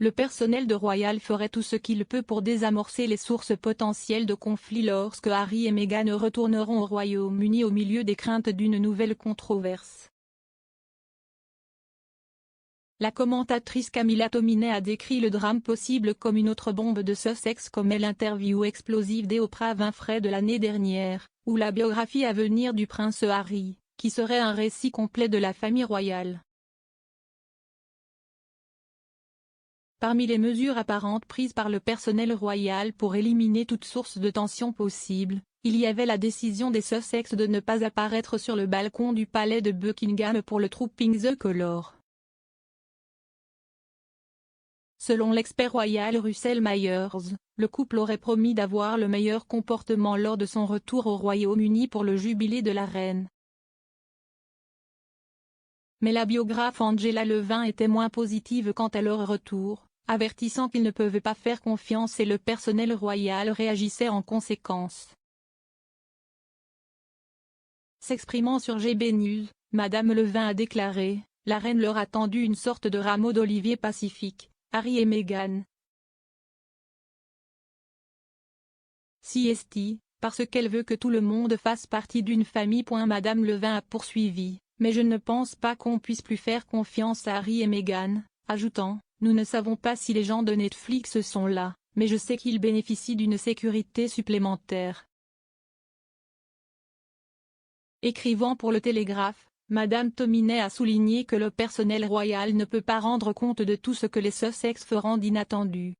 le personnel de Royal ferait tout ce qu'il peut pour désamorcer les sources potentielles de conflit lorsque Harry et Meghan retourneront au Royaume-Uni au milieu des craintes d'une nouvelle controverse. La commentatrice Camilla Tominey a décrit le drame possible comme une autre bombe de Sussex comme l'interview explosive d'Oprah Winfrey de l'année dernière, ou la biographie à venir du prince Harry, qui serait un récit complet de la famille royale. Parmi les mesures apparentes prises par le personnel royal pour éliminer toute source de tension possible, il y avait la décision des Sussex de ne pas apparaître sur le balcon du palais de Buckingham pour le Trooping the Colour. Selon l'expert royal Russell Myers, le couple aurait promis d'avoir le meilleur comportement lors de son retour au Royaume-Uni pour le jubilé de la reine. Mais la biographe Angela Levin était moins positive quant à leur retour, avertissant qu'ils ne peuvent pas faire confiance et le personnel royal réagissait en conséquence. S'exprimant sur GB News, Madame Levin a déclaré « La reine leur a tendu une sorte de rameau d'olivier pacifique, Harry et Meghan. CST, parce qu'elle veut que tout le monde fasse partie d'une famille. » Madame Levin a poursuivi, « Mais je ne pense pas qu'on puisse plus faire confiance à Harry et Meghan », ajoutant, « Nous ne savons pas si les gens de Netflix sont là, mais je sais qu'ils bénéficient d'une sécurité supplémentaire. » Écrivant pour le Télégraphe, Madame Tominey a souligné que le personnel royal ne peut pas rendre compte de tout ce que les Sussex feront d'inattendu.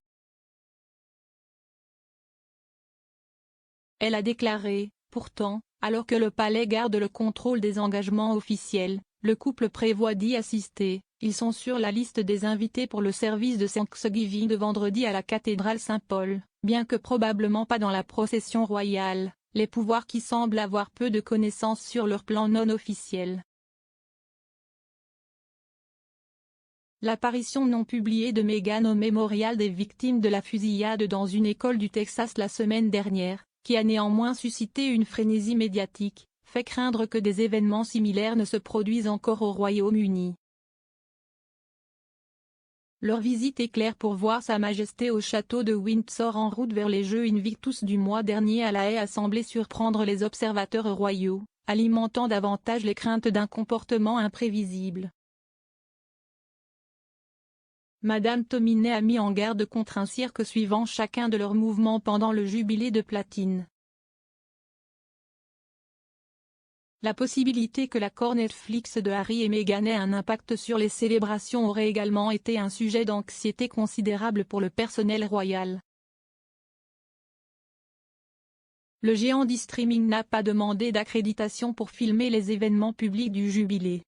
Elle a déclaré, pourtant, alors que le palais garde le contrôle des engagements officiels, le couple prévoit d'y assister, ils sont sur la liste des invités pour le service de Thanksgiving de vendredi à la cathédrale Saint-Paul, bien que probablement pas dans la procession royale, les pouvoirs qui semblent avoir peu de connaissances sur leur plan non officiel. L'apparition non publiée de Meghan au mémorial des victimes de la fusillade dans une école du Texas la semaine dernière, qui a néanmoins suscité une frénésie médiatique, fait craindre que des événements similaires ne se produisent encore au Royaume-Uni. Leur visite est claire pour voir Sa Majesté au château de Windsor en route vers les Jeux Invictus du mois dernier à La Haye a semblé surprendre les observateurs royaux, alimentant davantage les craintes d'un comportement imprévisible. Madame Tominey a mis en garde contre un cirque suivant chacun de leurs mouvements pendant le jubilé de platine. La possibilité que l'accord Netflix de Harry et Meghan ait un impact sur les célébrations aurait également été un sujet d'anxiété considérable pour le personnel royal. Le géant du streaming n'a pas demandé d'accréditation pour filmer les événements publics du jubilé.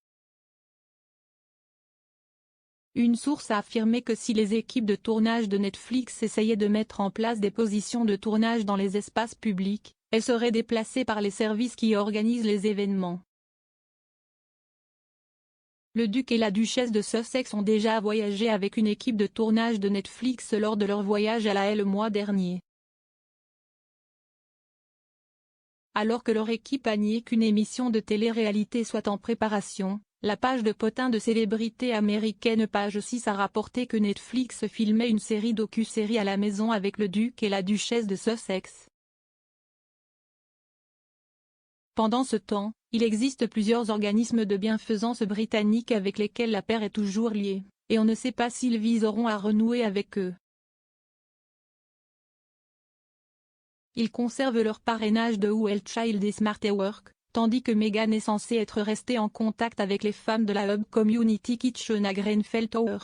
Une source a affirmé que si les équipes de tournage de Netflix essayaient de mettre en place des positions de tournage dans les espaces publics, elles seraient déplacées par les services qui organisent les événements. Le duc et la duchesse de Sussex ont déjà voyagé avec une équipe de tournage de Netflix lors de leur voyage à La Haye le mois dernier. Alors que leur équipe a nié qu'une émission de télé-réalité soit en préparation, la page de potins de célébrités américaines Page 6 a rapporté que Netflix filmait une série docu-série à la maison avec le duc et la duchesse de Sussex. Pendant ce temps, il existe plusieurs organismes de bienfaisance britanniques avec lesquels la paire est toujours liée, et on ne sait pas s'ils viseront à renouer avec eux. Ils conservent leur parrainage de Well Child et Smart Work, tandis que Meghan est censée être restée en contact avec les femmes de la Hub Community Kitchen à Grenfell Tower.